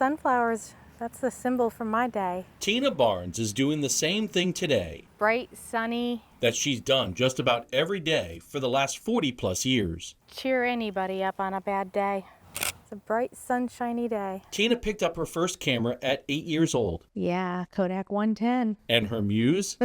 sunflowers, that's the symbol for my day. Tina Barnes is doing the same thing today Bright, sunny. that she's done just about every day for the last 40 plus years. Cheer anybody up on a bad day. It's a bright, sunshiny day. Tina picked up her first camera at 8 years old. Yeah, Kodak 110. And her muse?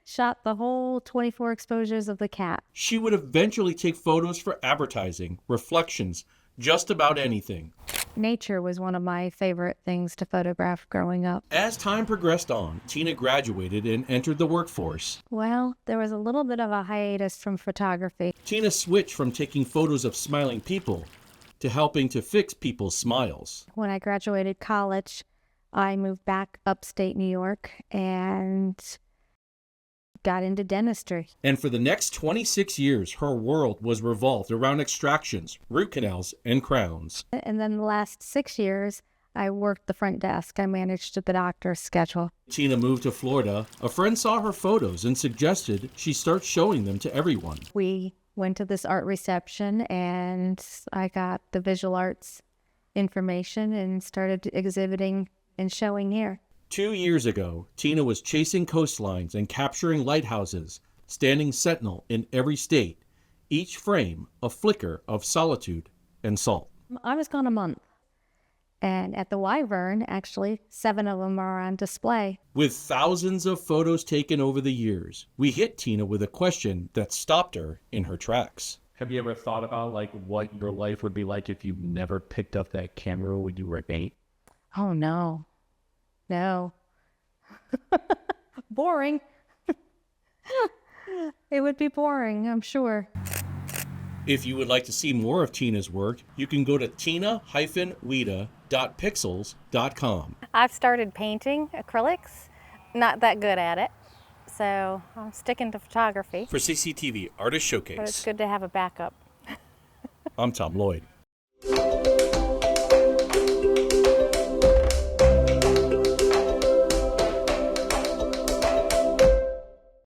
Shot the whole 24 exposures of the cat. She would eventually take photos for advertising, reflections, just about anything. Nature was one of my favorite things to photograph growing up. As time progressed on, Tina graduated and entered the workforce. Well, there was a little bit of a hiatus from photography. Tina switched from taking photos of smiling people to helping to fix people's smiles. When I graduated college, I moved back upstate New York and got into dentistry. And for the next 26 years, her world was revolved around extractions, root canals, and crowns. And then the last 6 years, I worked the front desk. I managed the doctor's schedule. Tina moved to Florida. A friend saw her photos and suggested she start showing them to everyone. We went to this art reception and I got the visual arts information and started exhibiting and showing here. 2 years ago, Tina was chasing coastlines and capturing lighthouses, standing sentinel in every state, each frame a flicker of solitude and salt. I was gone a month. And at the Wyvern, actually, 7 of them are on display. With thousands of photos taken over the years, we hit Tina with a question that stopped her in her tracks. Have you ever thought about what your life would be like if you never picked up that camera when you were 8? Oh, no. No. Boring. It would be boring, I'm sure. If you would like to see more of Tina's work, you can go to tina-wida.pixels.com. I've started painting acrylics. Not that good at it, so I'm sticking to photography. For CCTV Artist But it's Showcase, good to have a backup. I'm Tom Lloyd.